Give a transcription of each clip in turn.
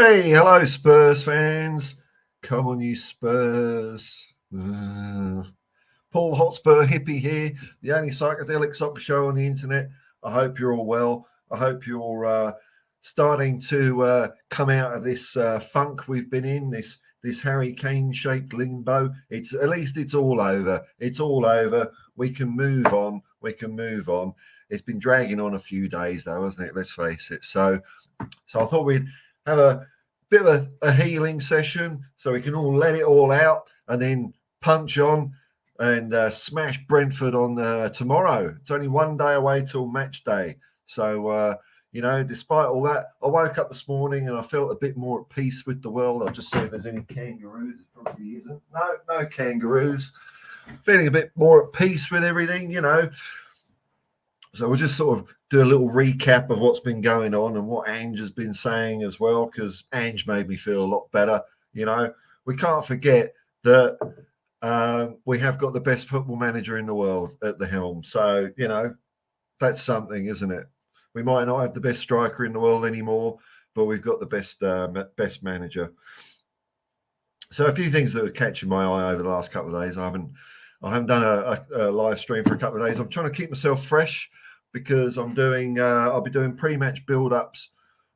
Hey, hello, Spurs fans. Come on, you Spurs. Paul Hotspur Hippie here, the only psychedelic soccer show on the internet. I hope you're all well. I hope you're starting to come out of this funk we've been in, this Harry Kane-shaped limbo. At least it's all over. It's all over. We can move on. We can move on. It's been dragging on a few days, though, hasn't it? Let's face it. So I thought we'd have a bit of a healing session so we can all let it all out and then punch on and smash Brentford on tomorrow. It's only one day away till match day. So, despite all that, I woke up this morning and I felt a bit more at peace with the world. I'll just see if there's any kangaroos. It probably isn't. No kangaroos. Feeling a bit more at peace with everything, So we'll just sort of do a little recap of what's been going on and what Ange has been saying as well, because Ange made me feel a lot better. We can't forget that we have got the best football manager in the world at the helm. So, that's something, isn't it? We might not have the best striker in the world anymore, but we've got the best manager. So a few things that are catching my eye over the last couple of days. I haven't done a live stream for a couple of days. I'm trying to keep myself fresh because I'll be doing pre-match build-ups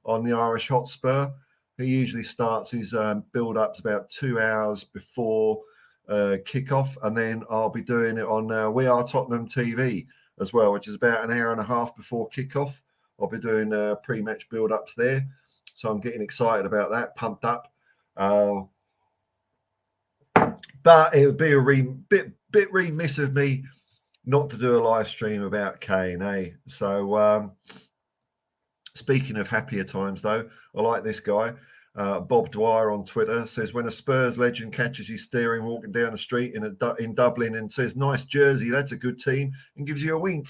on the Irish Hotspur. He usually starts his build-ups about 2 hours before kickoff, and then I'll be doing it on We Are Tottenham TV as well, which is about an hour and a half before kickoff. I'll be doing pre-match build-ups there, so I'm getting excited about that, pumped up. But it would be a bit remiss of me not to do a live stream about Kane, eh? So speaking of happier times, though, I like this guy. Bob Dwyer on Twitter says, when a Spurs legend catches you staring walking down the street in Dublin and says, nice jersey, that's a good team, and gives you a wink.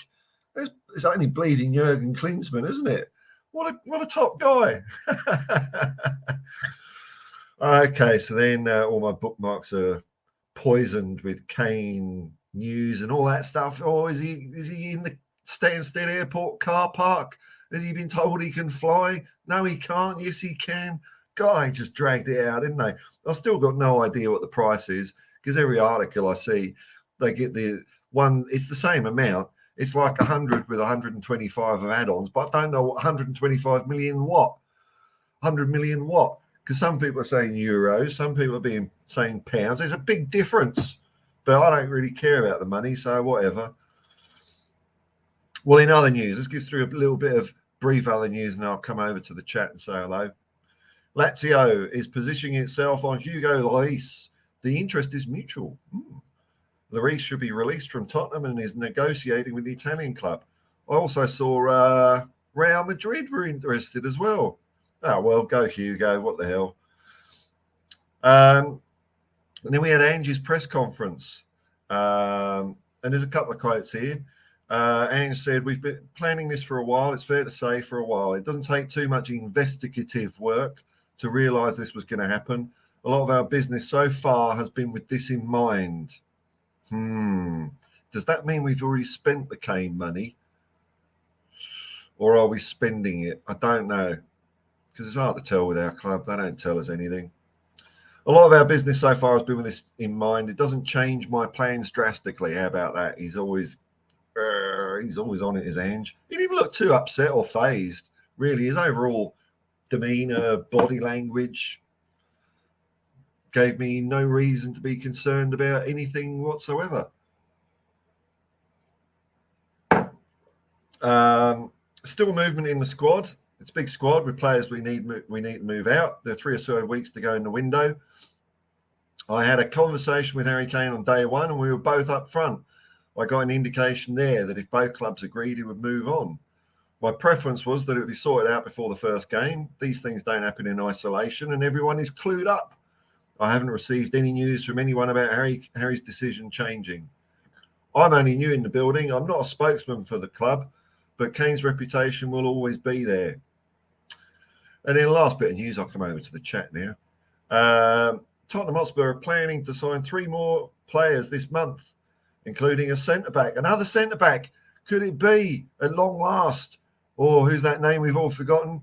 It's only bleeding Jurgen Klinsmann, isn't it? What a top guy. Okay, so then all my bookmarks are poisoned with Kane news and all that stuff. Oh, is he in the Stansted Airport car park? Has he been told he can fly? No, he can't. Yes, he can. God, they just dragged it out, didn't they? I've still got no idea what the price is because every article I see, they get the one. It's the same amount. It's like 100 with 125 of add-ons, but I don't know what 125 million what, 100 million what. Because some people are saying euros, some people are saying pounds. There's a big difference, but I don't really care about the money, so whatever. Well, in other news, let's get through a little bit of brief other news, and I'll come over to the chat and say hello. Lazio is positioning itself on Hugo Lloris. The interest is mutual. Lloris should be released from Tottenham and is negotiating with the Italian club. I also saw Real Madrid were interested as well. Oh, well, go Hugo. What the hell? And then we had Ange's press conference. And there's a couple of quotes here. Ange said, we've been planning this for a while. It's fair to say for a while. It doesn't take too much investigative work to realise this was going to happen. A lot of our business so far has been with this in mind. Does that mean we've already spent the Kane money? Or are we spending it? I don't know. Because it's hard to tell with our club. They don't tell us anything. A lot of our business so far has been with this in mind. It doesn't change my plans drastically. How about that? He's always on it, is Ange. He didn't look too upset or phased, really. His overall demeanour, body language gave me no reason to be concerned about anything whatsoever. Still movement in the squad. It's a big squad with players we need to move out. There are 3 or so weeks to go in the window. I had a conversation with Harry Kane on day one, and we were both up front. I got an indication there that if both clubs agreed, he would move on. My preference was that it would be sorted out before the first game. These things don't happen in isolation, and everyone is clued up. I haven't received any news from anyone about Harry's decision changing. I'm only new in the building. I'm not a spokesman for the club, but Kane's reputation will always be there. And then the last bit of news, I'll come over to the chat now. Tottenham Hotspur are planning to sign 3 more players this month, including a centre-back. Another centre-back. Could it be, at long last? Or who's that name we've all forgotten?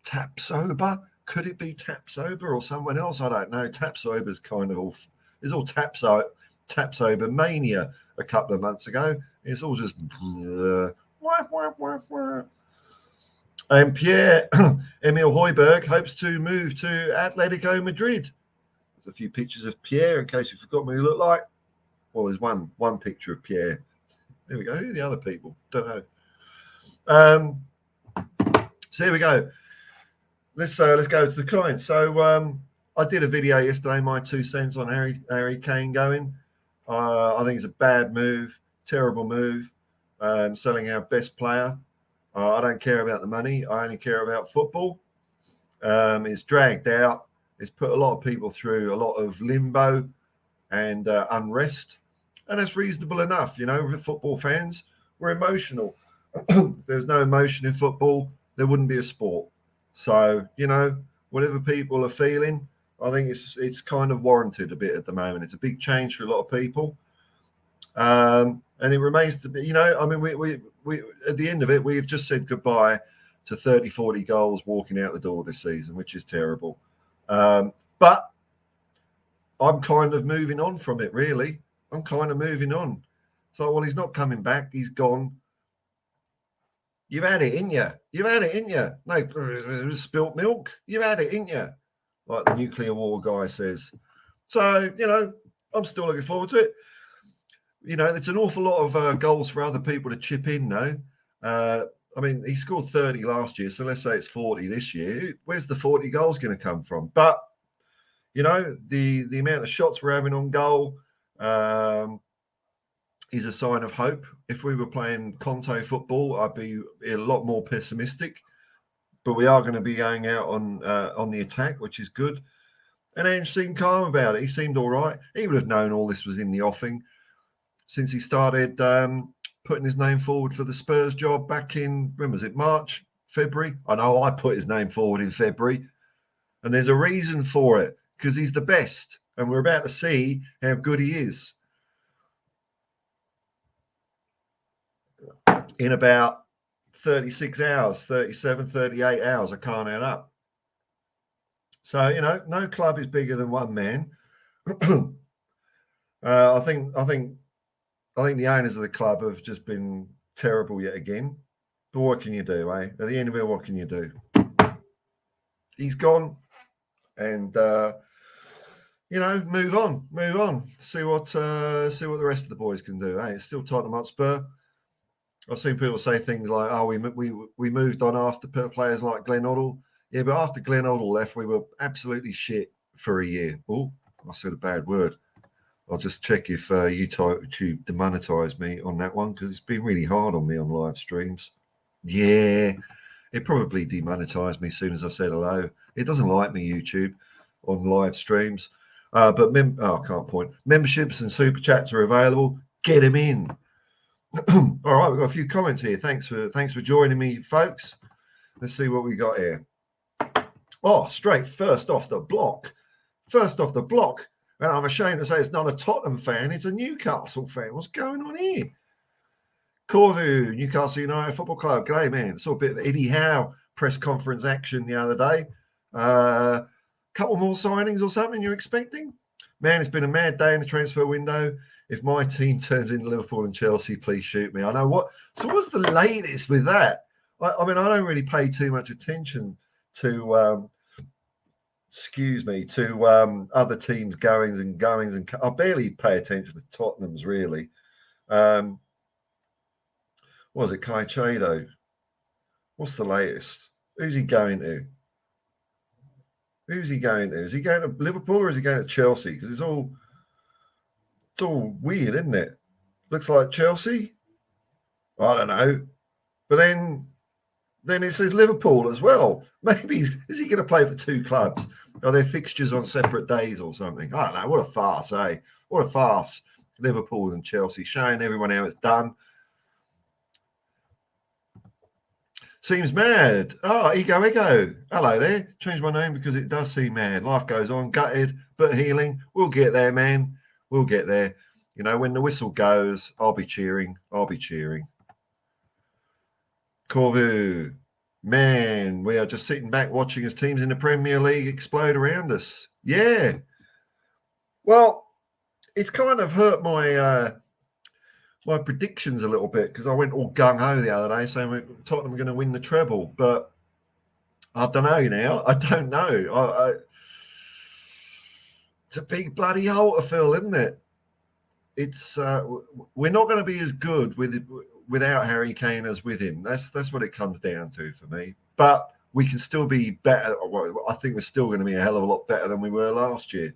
Tapsoba? Could it be Tapsoba or someone else? I don't know. Tapsoba's kind of all, it's all Tapsoba mania a couple of months ago. It's all just and Pierre Emil Hoiberg hopes to move to Atletico Madrid. There's a few pictures of Pierre in case you forgot what he looked like. Well, there's one picture of Pierre. There we go. Who are the other people? Don't know. So here we go. Let's go to the comments. So I did a video yesterday, my 2 cents on Harry Kane going. I think it's a bad move, terrible move, selling our best player. I don't care about the money. I only care about football. It's dragged out. It's put a lot of people through a lot of limbo and unrest. And that's reasonable enough. You know, football fans, we're emotional. There's no emotion in football, there wouldn't be a sport. So, you know, whatever people are feeling, I think it's kind of warranted a bit at the moment. It's a big change for a lot of people. And it remains to be, you know, I mean, we at the end of it, we've just said goodbye to 30, 40 goals walking out the door this season, which is terrible. But I'm kind of moving on from it, really. I'm kind of moving on. So, well, he's not coming back. He's gone. You've had it, ain't you? You've had it, ain't you? No, spilt milk. You've had it, ain't you? Like the nuclear war guy says. So, you know, I'm still looking forward to it. You know, it's an awful lot of goals for other people to chip in, though. I mean, he scored 30 last year, so let's say it's 40 this year. Where's the 40 goals going to come from? But, you know, the amount of shots we're having on goal is a sign of hope. If we were playing Conte football, I'd be a lot more pessimistic. But we are going to be going out on the attack, which is good. And Ange seemed calm about it. He seemed all right. He would have known all this was in the offing since he started putting his name forward for the Spurs job back in, when was it, March, February? I know I put his name forward in February. And there's a reason for it, because he's the best. And we're about to see how good he is. In about 36 hours, 37, 38 hours, I can't add up. So, you know, no club is bigger than one man. I think the owners of the club have just been terrible yet again. But what can you do, eh? At the end of it, what can you do? He's gone, and you know, move on. See what the rest of the boys can do. It's still Tottenham Hotspur. I've seen people say things like, "Oh, we moved on after players like Glenn Hoddle." Yeah, but after Glenn Hoddle left, we were absolutely shit for a year. Oh, I said a bad word. I'll just check if YouTube demonetized me on that one, because it's been really hard on me on live streams. Yeah, it probably demonetized me as soon as I said hello. It doesn't like me, YouTube, on live streams. But I can't point. Memberships and super chats are available. Get them in. All right, we've got a few comments here. Thanks for joining me, folks. Let's see what we got here. Oh, straight first off the block. And I'm ashamed to say it's not a Tottenham fan, it's a Newcastle fan. What's going on here? Corvu, Newcastle United Football Club. G'day, man. Saw a bit of Eddie Howe press conference action the other day. Couple more signings or something you're expecting? Man, it's been a mad day in the transfer window. If my team turns into Liverpool and Chelsea, please shoot me. I know what. So what's the latest with that? I mean, I don't really pay too much attention to other teams' goings and I barely pay attention to Tottenham's, really. What was it, Caicedo? What's the latest? Who's he going to? Is he going to Liverpool or is he going to Chelsea? Because it's all weird, isn't it? Looks like Chelsea. I don't know. But then it says Liverpool as well. Maybe is he going to play for two clubs? Are there fixtures on separate days or something? I don't know. What a farce, eh? What a farce. Liverpool and Chelsea, showing everyone how it's done. Seems mad. Oh, Ego. Hello there. Changed my name because it does seem mad. Life goes on. Gutted, but healing. We'll get there, man. We'll get there. You know, when the whistle goes, I'll be cheering. Corvu. Man, we are just sitting back watching as teams in the Premier League explode around us. Yeah. Well, it's kind of hurt my predictions a little bit because I went all gung-ho the other day saying Tottenham are going to win the treble. But I don't know now. I don't know. It's a big bloody hole to fill, isn't it? It's we're not going to be as good without Harry Kane as with him. That's what it comes down to for me. But we can still be better. Well, I think we're still going to be a hell of a lot better than we were last year.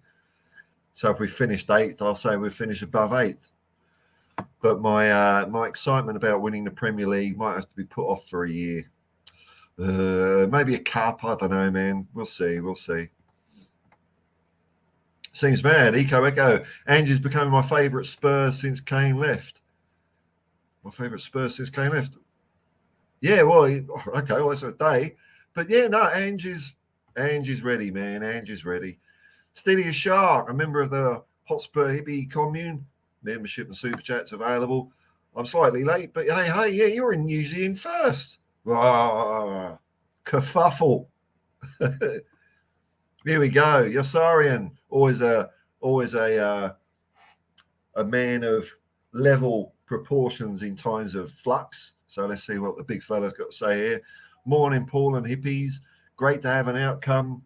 So if we finished 8th, I'll say we'll finish above 8th. But my excitement about winning the Premier League might have to be put off for a year. Maybe a cup. I don't know, man. We'll see. We'll see. Seems mad. Echo. Angie's becoming my favourite Spurs since Kane left. My favourite Spurs since Kane left. Yeah, well, okay, well, that's a day. But yeah, no, Angie's ready, man. Angie's ready. Steady as Shark, a member of the Hotspur Hippie Commune. Membership and super chats available. I'm slightly late, but hey, yeah, you're in New Zealand first. Kerfuffle. Here we go. Yossarian, always a man of level proportions in times of flux. So let's see what the big fella's got to say here. Morning, Paul and hippies. Great to have an outcome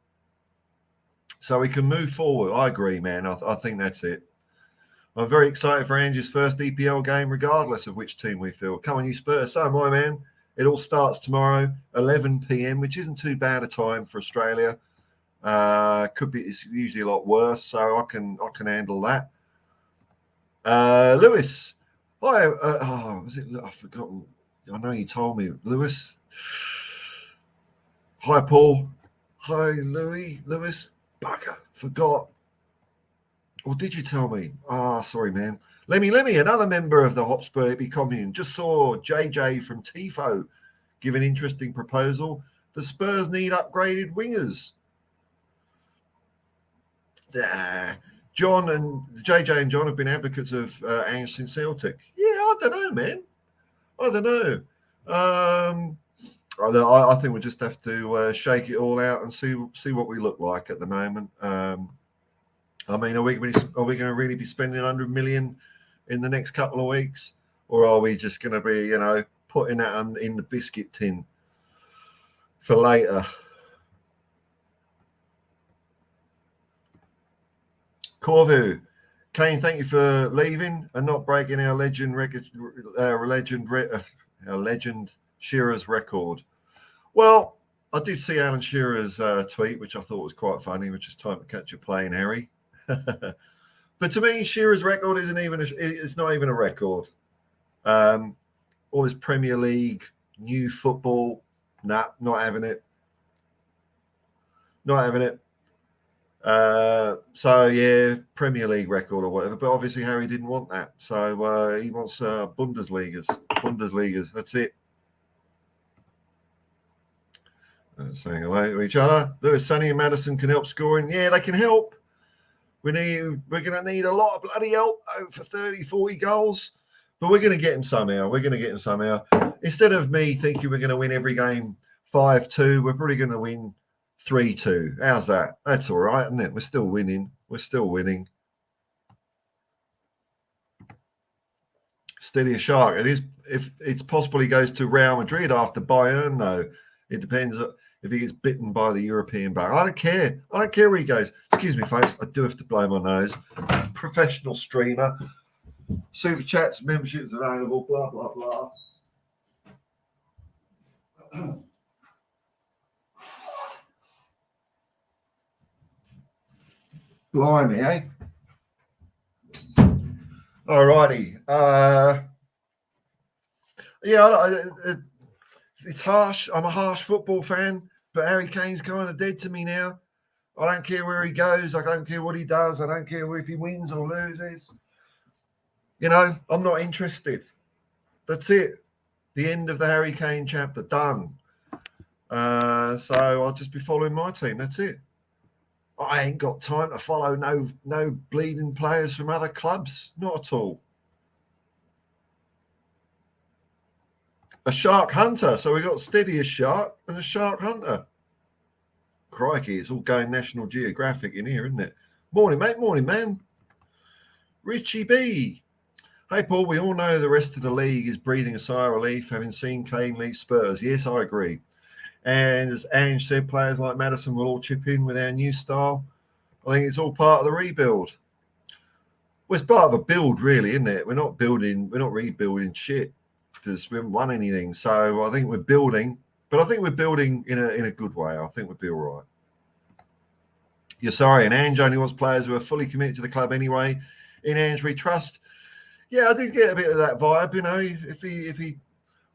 so we can move forward. I agree, man. I think that's it. I'm very excited for Angie's first EPL game, regardless of which team we feel. Come on, you Spurs. So am I, man. It all starts tomorrow, 11 p.m., which isn't too bad a time for Australia. It's usually a lot worse, so I can handle that. Lewis. Hi. Was it? I've forgotten. I know you told me, Lewis. Hi, Paul. Hi, Lewis. Bugger. Forgot. Or did you tell me? Sorry, man. Lemmy, another member of the Hotspur Hippie Commune. Just saw JJ from TIFO give an interesting proposal. The Spurs need upgraded wingers. John and JJ and John have been advocates of Ange since Celtic. Yeah, I don't know, man. I don't know. I think we'll just have to shake it all out and see what we look like at the moment. I mean, are we going to really be spending 100 million in the next couple of weeks, or are we just going to be, putting that in the biscuit tin for later? Corvu, Kane, thank you for leaving and not breaking our legend Shearer's record. Well, I did see Alan Shearer's tweet, which I thought was quite funny, which is time to catch a plane, Harry. But to me, Shearer's record it's not even a record. All this Premier League, new football, not having it. Not having it. So yeah, Premier League record or whatever. But obviously Harry didn't want that. So he wants Bundesligas. That's it. Saying hello to each other. Lewis, Sonny and Madison can help scoring. Yeah, they can help. We're going to need a lot of bloody help for 30, 40 goals. But we're going to get them somehow. Instead of me thinking we're going to win every game 5-2, we're probably going to win 3-2. How's that? That's all right, isn't it? We're still winning. Steady as Shark. It is. If it's possible he goes to Real Madrid after Bayern, though. It depends if he gets bitten by the European bug. I don't care where he goes. Excuse me, folks. I do have to blow my nose. Professional streamer. Super chats, memberships available, blah, blah, blah. Blimey, eh? All righty. It's harsh. I'm a harsh football fan, but Harry Kane's kind of dead to me now. I don't care where he goes. I don't care what he does. I don't care if he wins or loses. I'm not interested. That's it. The end of the Harry Kane chapter. Done. So I'll just be following my team. That's it. I ain't got time to follow no bleeding players from other clubs. Not at all. a shark hunter. So we got Steady as Shark and a shark hunter. Crikey, it's all going National Geographic in here, isn't it? Morning, mate. Morning, man. Richie B. Hey, Paul, we all know the rest of the league is breathing a sigh of relief having seen Kane leave Spurs. Yes, I agree. And as Ange said, players like Maddison will all chip in with our new style. I think it's all part of the rebuild. Well, it's part of a build, really, isn't it? We're not rebuilding shit because we haven't won anything. So I think we're building, but I think we're building in a good way. I think we'll be all right. You're sorry, and Ange only wants players who are fully committed to the club anyway. In Ange, we trust. Yeah, I did get a bit of that vibe. You know, if he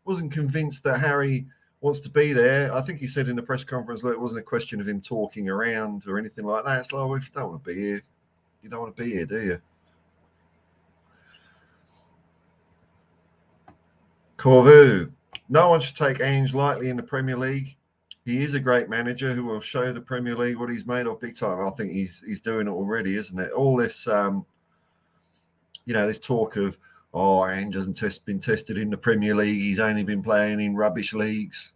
wasn't convinced that Harry wants to be there, I think he said in the press conference that it wasn't a question of him talking around or anything like that. It's like, well, if you don't want to be here, you don't want to be here, do you? Corvu. No one should take Ange lightly in the Premier League. He is a great manager who will show the Premier League what he's made of big time. I think he's doing it already, isn't it? All this, this talk of, Ange hasn't been tested in the Premier League. He's only been playing in rubbish leagues.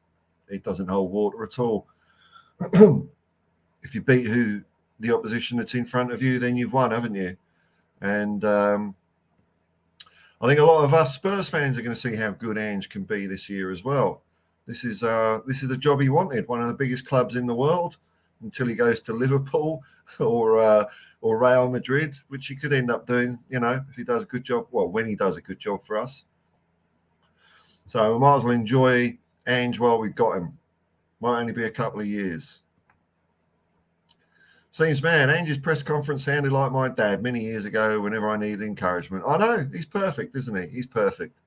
It doesn't hold water at all. If you beat the opposition that's in front of you, then you've won, haven't you? And I think a lot of us Spurs fans are going to see how good Ange can be this year as well. This is the job he wanted, one of the biggest clubs in the world, until he goes to Liverpool or Real Madrid, which he could end up doing, if he does a good job. Well, when he does a good job for us. So we might as well enjoy Ange while we've got him. Might only be a couple of years. Seems, man, Ange's press conference sounded like my dad many years ago whenever I needed encouragement. I know, he's perfect, isn't he? He's perfect.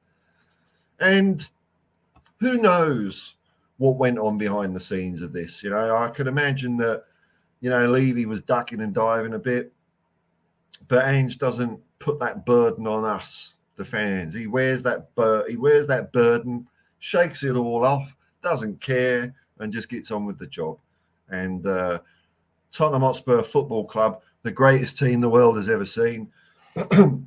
And who knows what went on behind the scenes of this? I could imagine that, Levy was ducking and diving a bit, but Ange doesn't put that burden on us, the fans. He wears that burden, shakes it all off, doesn't care, and just gets on with the job. And Tottenham Hotspur Football Club, the greatest team the world has ever seen,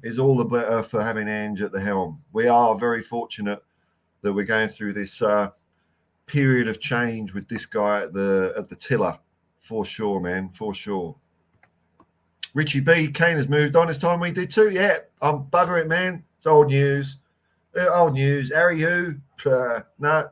is all the better for having Ange at the helm. We are very fortunate that we're going through this period of change with this guy at the tiller, for sure, man, for sure. Richie B, Kane has moved on. It's time we did too. Yeah, I'm bugger it, man. It's old news. Old news. Harry who? No.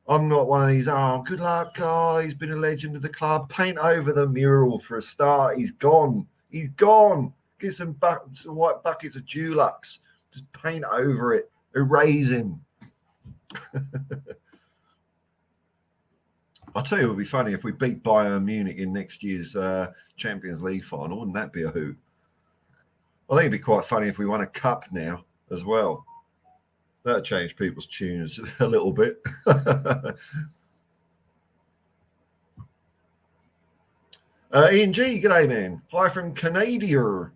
I'm not one of these, good luck, he's been a legend of the club. Paint over the mural for a start. He's gone. He's gone. Get some white buckets of Dulux. Just paint over it. Erase him. I'll tell you, it would be funny if we beat Bayern Munich in next year's Champions League final. Wouldn't that be a hoot? I think it'd be quite funny if we won a cup now as well. That'd change people's tunes a little bit. Ian G, g'day, man. Hi from Canada.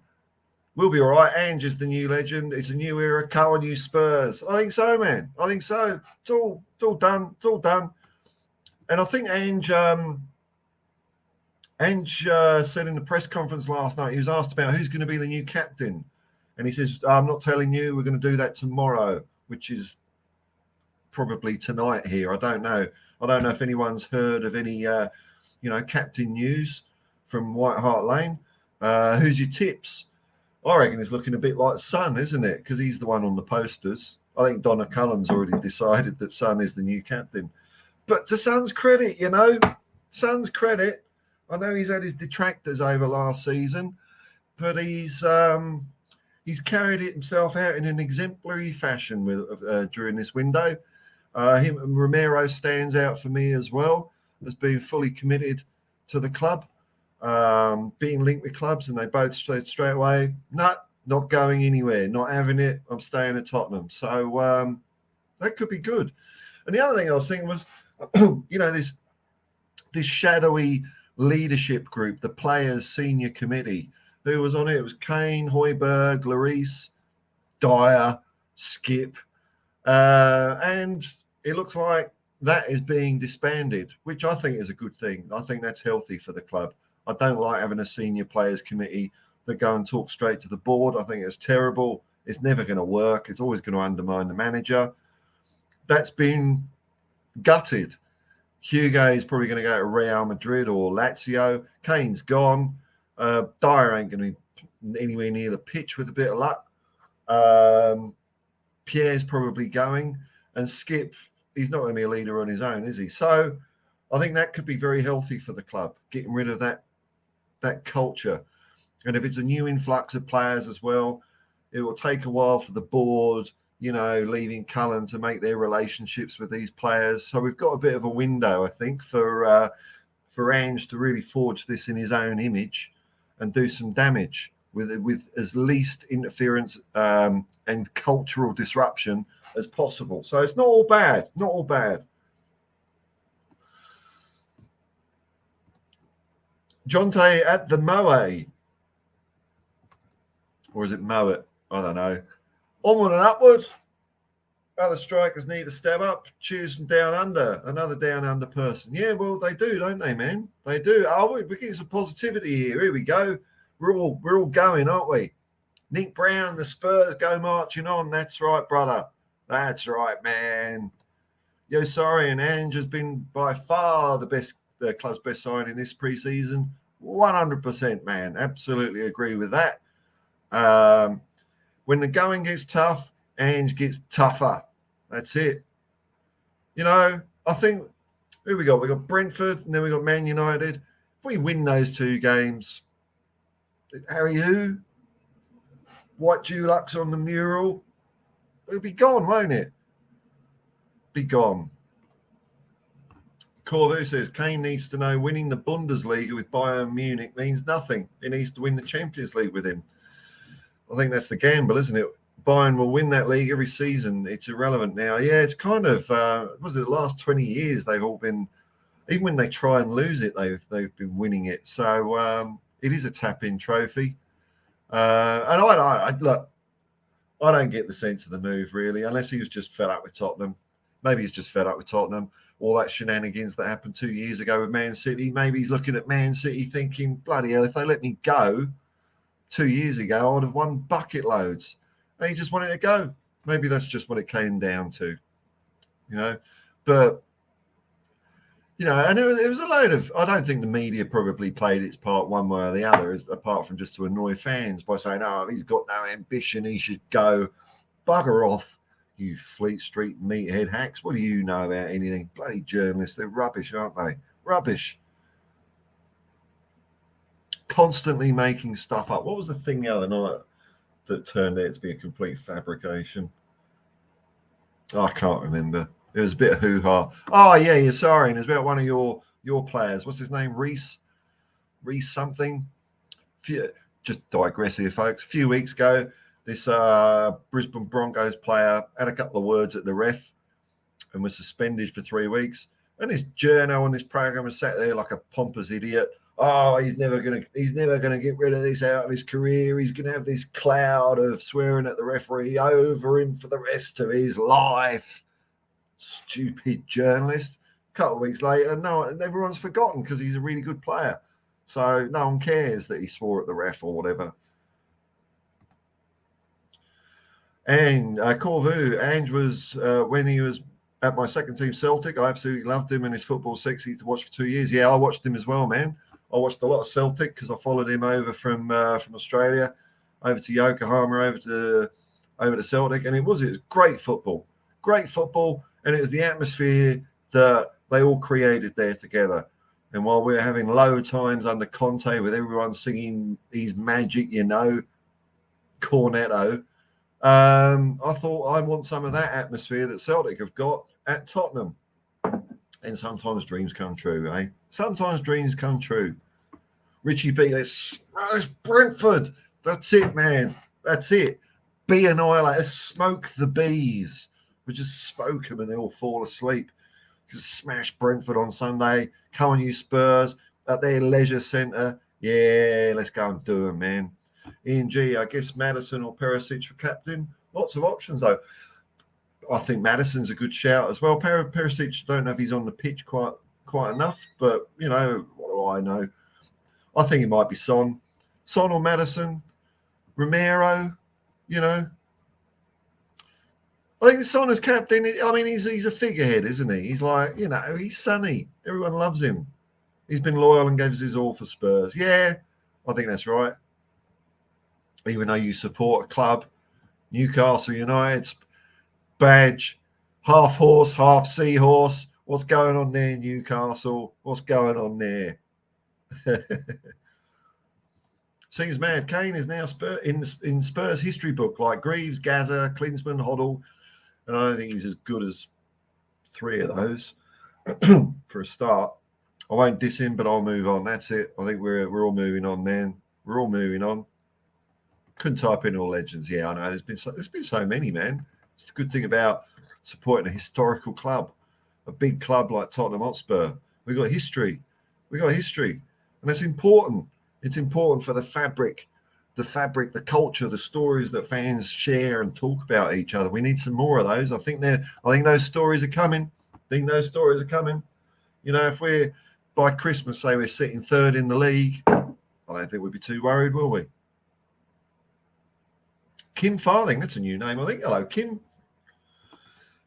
We'll be all right. Ange is the new legend. It's a new era. Cohen, new Spurs. I think so, man. I think so. It's all done. It's all done. And I think Ange said in the press conference last night, he was asked about who's going to be the new captain. And he says, I'm not telling you. We're going to do that tomorrow, which is probably tonight here. I don't know. I don't know if anyone's heard of any, captain news from White Hart Lane. Who's your tips? I reckon it's looking a bit like Son, isn't it? Because he's the one on the posters. I think Donna Cullen's already decided that Son is the new captain. But to Son's credit, Son's credit. I know he's had his detractors over last season, but he's carried it himself out in an exemplary fashion during this window. Romero stands out for me as well as being fully committed to the club, being linked with clubs, and they both said straight away, not going anywhere, not having it. I'm staying at Tottenham. So that could be good. And the other thing I was thinking was, this shadowy leadership group, the players' senior committee. Who was on it? It was Kane, Højbjerg, Lloris, Dyer, Skip. And it looks like that is being disbanded, which I think is a good thing. I think that's healthy for the club. I don't like having a senior players committee that go and talk straight to the board. I think it's terrible. It's never going to work. It's always going to undermine the manager. that's been gutted. Hugo is probably going to go to Real Madrid or Lazio. Kane's gone. Dyer ain't going to be anywhere near the pitch with a bit of luck. Pierre's probably going. And Skip, he's not going to be a leader on his own, is he? So I think that could be very healthy for the club, getting rid of that culture. And if it's a new influx of players as well, it will take a while for the board, leaving Cullen to make their relationships with these players. So we've got a bit of a window, I think, for Ange to really forge this in his own image and do some damage with as least interference and cultural disruption as possible. So it's not all bad, not all bad. Jonte at the Moe. Or is it Moet? I don't know. Onward and upward. Other strikers need to step up. Choose from down under. Another down under person. Yeah, well, they do, don't they, man? They do. Oh, we're getting some positivity here. Here we go. We're all going, aren't we? Nick Brown, the Spurs go marching on. That's right, brother. That's right, man. Yo, sorry, and Ange has been by far the club's best signing this preseason. 100%, man. Absolutely agree with that. When the going gets tough, Ange gets tougher. That's it. I think, who we got? We got Brentford, and then we got Man United. If we win those two games, Harry who? White Dulux on the mural, it'll be gone, won't it? Be gone. Corvu says Kane needs to know winning the Bundesliga with Bayern Munich means nothing. He needs to win the Champions League with him. I think that's the gamble, isn't it? Bayern will win that league every season. It's irrelevant now. Yeah, it's kind of, the last 20 years they've all been, even when they try and lose it, they've been winning it. So it is a tap-in trophy. And look, I don't get the sense of the move, really, unless he was just fed up with Tottenham. Maybe he's just fed up with Tottenham. All that shenanigans that happened 2 years ago with Man City. Maybe he's looking at Man City thinking, bloody hell, if they let me go 2 years ago, I would have won bucket loads. And he just wanted to go. Maybe that's just what it came down to, But, and it was a load of, I don't think the media probably played its part one way or the other, apart from just to annoy fans by saying, oh, he's got no ambition, he should go. Bugger off, you Fleet Street meathead hacks. What do you know about anything? Bloody journalists, they're rubbish, aren't they? Rubbish. Constantly making stuff up. What was the thing the other night that turned out to be a complete fabrication? I can't remember. It was a bit of hoo-ha. Oh, yeah, you're sorry. And it was about one of your players. What's his name? Reese something. Just digress here, folks. A few weeks ago, this Brisbane Broncos player had a couple of words at the ref and was suspended for 3 weeks. And this journo on this program was sat there like a pompous idiot. Oh, he's never gonna get rid of this out of his career. He's gonna have this cloud of swearing at the referee over him for the rest of his life. Stupid journalist. A couple of weeks later, no, everyone's forgotten because he's a really good player. So no one cares that he swore at the ref or whatever. And Corvu, Ange was when he was at my second team Celtic. I absolutely loved him, and his football sexy to watch for 2 years. Yeah, I watched him as well, man. I watched a lot of Celtic because I followed him over from Australia, over to Yokohama, over to Celtic, and it was great football, and it was the atmosphere that they all created there together. And while we were having low times under Conte with everyone singing "He's Magic," Cornetto, I thought I want some of that atmosphere that Celtic have got at Tottenham. And sometimes dreams come true, eh? Sometimes dreams come true. Richie B, let's Brentford. That's it, man. That's it. Be annihilated. Let's smoke the bees. We just smoke them and they all fall asleep. Just smash Brentford on Sunday. Come on, you Spurs, at their leisure centre. Yeah, let's go and do them, man. Ian G, I guess Maddison or Perisic for captain. Lots of options, though. I think Maddison's a good shout as well. Perisic, don't know if he's on the pitch quite enough, but, what do I know? I think it might be Son or Maddison, Romero, I I think Son as captain, I mean, he's a figurehead, isn't he? He's like, he's sunny. Everyone loves him. He's been loyal and gives his all for Spurs. Yeah, I think that's right. Even though you support a club, Newcastle United's badge, half horse, half seahorse. What's going on there, Newcastle? What's going on there? Seems mad. Kane is now in Spurs history book, like Greaves, Gaza, Klinsmann, Hoddle, and I don't think he's as good as three of those for a start. I won't diss him, but I'll move on. That's it. I think we're all moving on, man. We're all moving on. Couldn't type in all legends. Yeah, I know. There's been so many, man. It's the good thing about supporting a historical club, a big club like Tottenham Hotspur. We've got history. And that's important. It's important for the fabric, the culture, the stories that fans share and talk about each other. We need some more of those. I think those stories are coming. If we're by Christmas, say we're sitting third in the league, I don't think we'd be too worried, will we? Kim Farthing, that's a new name, I think. Hello, Kim.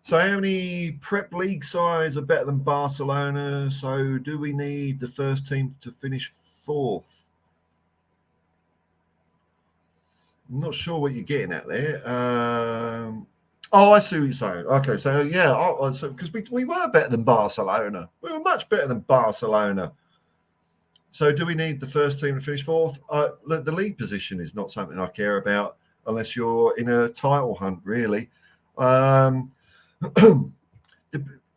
So how many Prep League sides are better than Barcelona? So do we need the first team to finish fourth? I'm not sure what you're getting at there. I see what you're saying. Okay, so yeah, because we were better than Barcelona. We were much better than Barcelona. So do we need the first team to finish fourth? The league position is not something I care about unless you're in a title hunt, really. Look,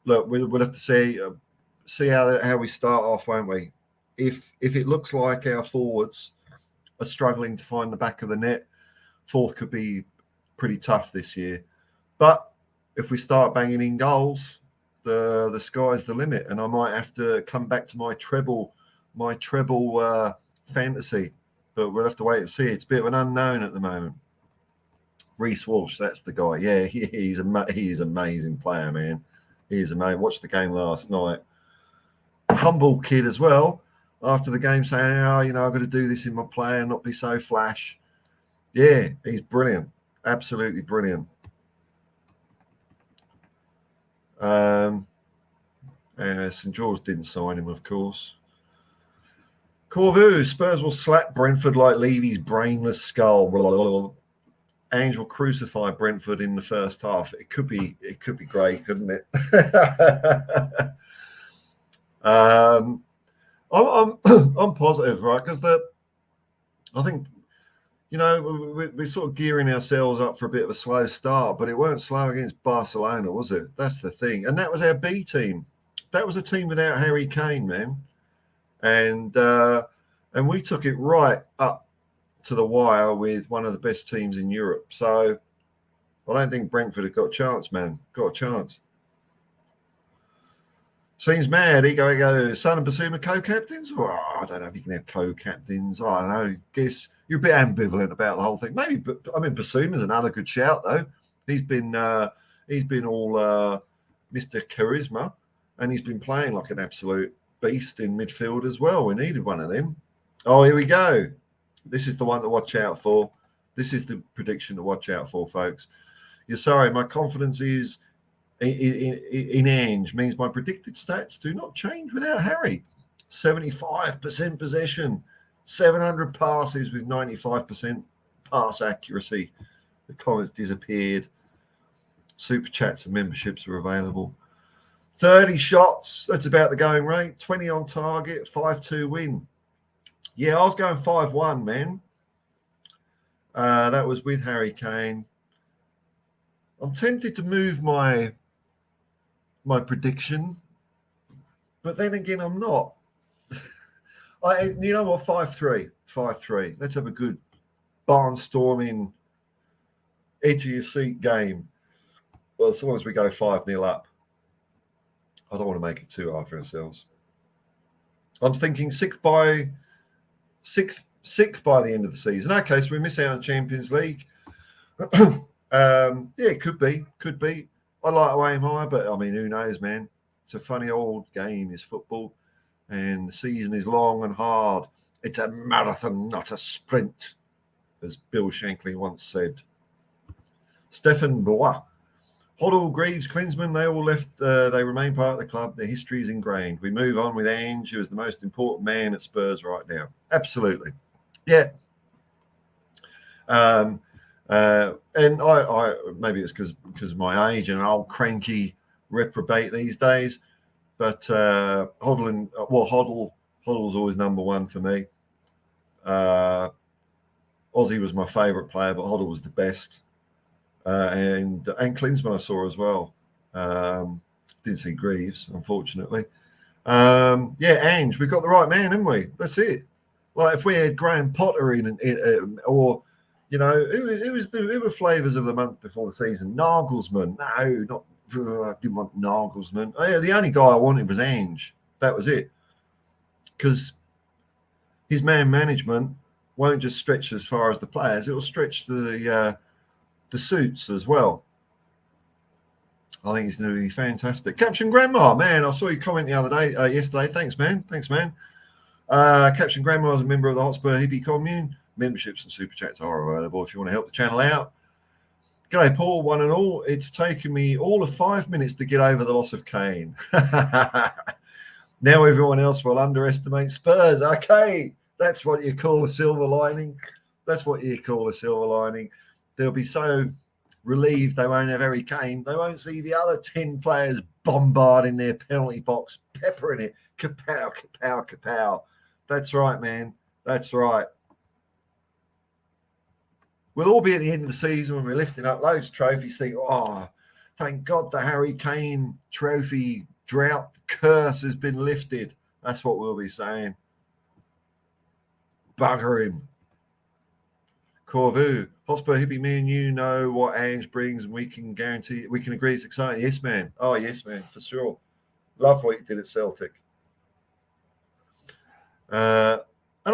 we'll have to see how we start off, won't we? If it looks like our forwards are struggling to find the back of the net, fourth could be pretty tough this year. But if we start banging in goals, the sky's the limit, and I might have to come back to my treble fantasy. But we'll have to wait and see. It's a bit of an unknown at the moment. Reece Walsh, that's the guy. Yeah, he's an amazing player, man. He is amazing. Watched the game last night. Humble kid as well. After the game saying, I've got to do this in my play and not be so flash. Yeah, he's brilliant. Absolutely brilliant. St. George didn't sign him, of course. Corvu, Spurs will slap Brentford like Levy's brainless skull. Blah, blah, blah. Angel crucify Brentford in the first half. It could be great, couldn't it? I'm positive, right? Because I think we're sort of gearing ourselves up for a bit of a slow start, but it weren't slow against Barcelona, was it? That's the thing, and that was our B team. That was a team without Harry Kane, man, and we took it right up to the wire with one of the best teams in Europe. So I don't think Brentford have got a chance, man. Got a chance. Seems mad. Ego. Son and Basuma co-captains? Oh, I don't know if you can have co-captains. I don't know. Guess you're a bit ambivalent about the whole thing. Maybe, but I mean, Basuma's another good shout though. He's been all Mr. Charisma, and he's been playing like an absolute beast in midfield as well. We needed one of them. Oh, here we go. This is the one to watch out for. This is the prediction to watch out for, folks. You're sorry, my confidence is in Ange means my predicted stats do not change without Harry. 75% possession, 700 passes with 95% pass accuracy. The comments disappeared. Super chats and memberships are available. 30 shots, that's about the going rate. 20 on target, 5-2 win. Yeah, I was going 5-1, man. That was with Harry Kane. I'm tempted to move my prediction, but then again, I'm not. You know what? 5-3. Let's have a good barnstorming, edge of your seat game. Well, as long as we go 5-0 up. I don't want to make it too hard for ourselves. I'm thinking sixth by the end of the season. Okay, so we miss out on Champions League. It could be. I like to aim high, but I mean, who knows, man? It's a funny old game, is football, and the season is long and hard. It's a marathon, not a sprint, as Bill Shankly once said. Stephen Blois. Hoddle, Greaves, Klinsmann, they all left. They remain part of the club. Their history is ingrained. We move on with Ange, who is the most important man at Spurs right now. Absolutely. Yeah. And I maybe it's because of my age and an old cranky reprobate these days, but Hoddle's always number one for me. Ozzy was my favourite player, but Hoddle was the best. And Klinsmann I saw as well. Didn't see Greaves, unfortunately. Ange, we've got the right man, haven't we? That's it. Like if we had Graham Potter or who were flavours of the month before the season? Nagelsmann. No, I didn't want Nagelsmann. Oh, yeah, the only guy I wanted was Ange. That was it. Because his man management won't just stretch as far as the players; it will stretch to the suits as well. I think he's going to be fantastic. Captain Grandma, man, I saw you comment the other day, yesterday. Thanks, man. Captain Grandma is a member of the Hotspur Hippie Commune. Memberships and super chats are available if you want to help the channel out. G'day, Paul, one and all. It's taken me all of 5 minutes to get over the loss of Kane. Now everyone else will underestimate Spurs. Okay, that's what you call a silver lining. They'll be so relieved they won't have Harry Kane. They won't see the other 10 players bombarding their penalty box, peppering it. Kapow, kapow, kapow. That's right, man. That's right. We'll all be at the end of the season when we're lifting up loads of trophies, think, oh, thank God the Harry Kane trophy drought curse has been lifted. That's what we'll be saying. Bugger him. Corvu, Hotspur Hippie, me and you know what Ange brings, and we can agree it's exciting. Yes, man. Oh, yes, man, for sure. Love what he did at Celtic. And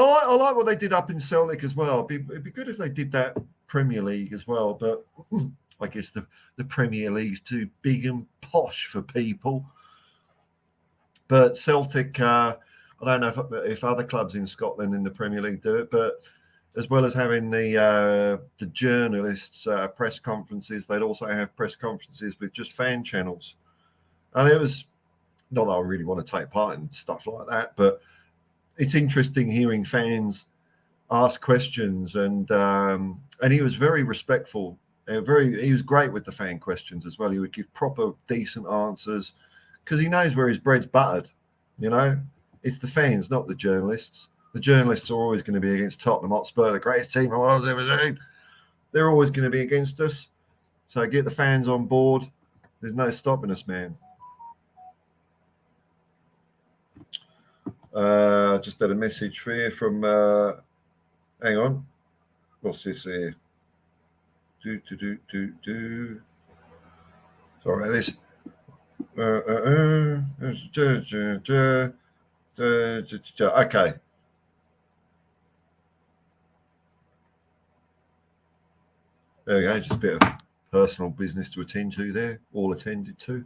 I like what they did up in Celtic as well. It'd be good if they did that Premier League as well, but I guess the Premier League's too big and posh for people. But Celtic, I don't know if other clubs in Scotland in the Premier League do it, but as well as having the journalists' press conferences, they'd also have press conferences with just fan channels. And it was, not that I really want to take part in stuff like that, but it's interesting hearing fans ask questions, and he was very respectful. He was great with the fan questions as well. He would give proper, decent answers because he knows where his bread's buttered. You know, it's the fans, not the journalists. The journalists are always going to be against Tottenham Hotspur, the greatest team the world's ever seen. They're always going to be against us. So get the fans on board. There's no stopping us, man. Just had a message here from hang on. What's this here? Sorry about this. Okay. There we go. Just a bit of personal business to attend to there. All attended to.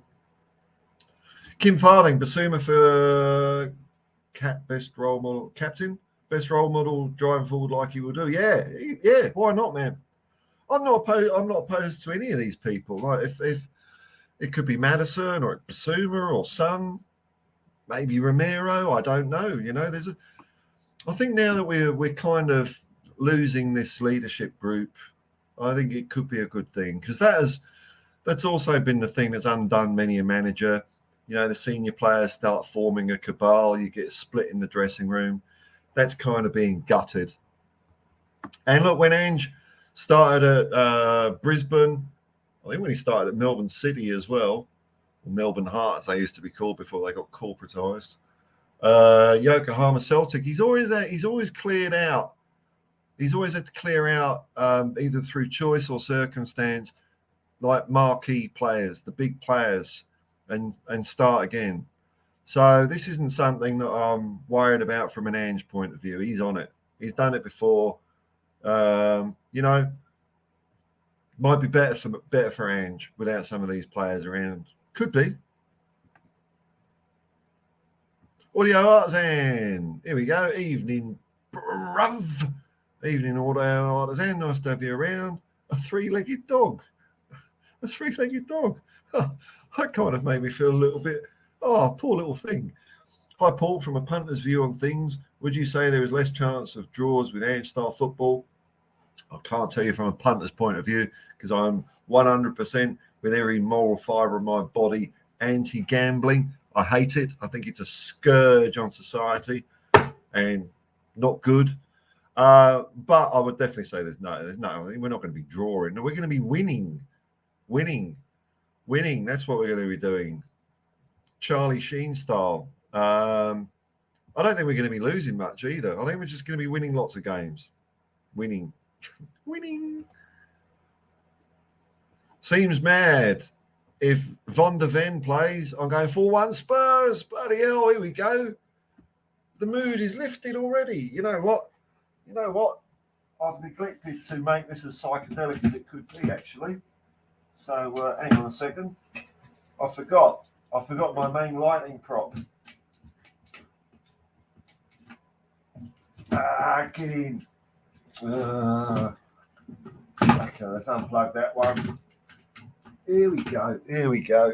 Kim Farthing, Basuma for best role model, captain, best role model, driving forward like he will do. Yeah. Why not, man? I'm not opposed to any of these people. Like if it could be Maddison or Basuma or Son, maybe Romero. I don't know. You know, I think now that we're kind of losing this leadership group, I think it could be a good thing because that's also been the thing that's undone many a manager. You know, the senior players start forming a cabal. You get a split in the dressing room. That's kind of being gutted. And look, when Ange started at Brisbane, I think when he started at Melbourne City as well, or Melbourne Hearts, they used to be called before they got corporatized. Yokohama Celtic, he's always cleared out. He's always had to clear out either through choice or circumstance, like marquee players, the big players, and start again. So this isn't something that I'm worried about from an Ange point of view. He's on it. He's done it before. You know, might be better for Ange without some of these players around. Could be. Audio Artisan. Here we go. Evening, bruv. Evening, Audio Artisan. Nice to have you around. A three-legged dog. A three-legged dog. That kind of made me feel a little bit, oh, poor little thing. Hi, Paul. From a punter's view on things, would you say there is less chance of draws with Ange-style football? I can't tell you from a punter's point of view because I'm 100% with every moral fibre of my body anti-gambling. I hate it. I think it's a scourge on society and not good. But I would definitely say there's no. We're not going to be drawing. We're going to be winning. That's what we're going to be doing. Charlie Sheen style. I don't think we're going to be losing much either. I think we're just going to be winning lots of games. Winning. Seems mad. If Van der Ven plays, I'm going 4-1 Spurs. Bloody hell, here we go. The mood is lifted already. You know what? I've neglected to make this as psychedelic as it could be, actually. So hang on a second. I forgot my main lighting prop. Get in. Okay, let's unplug that one. Here we go.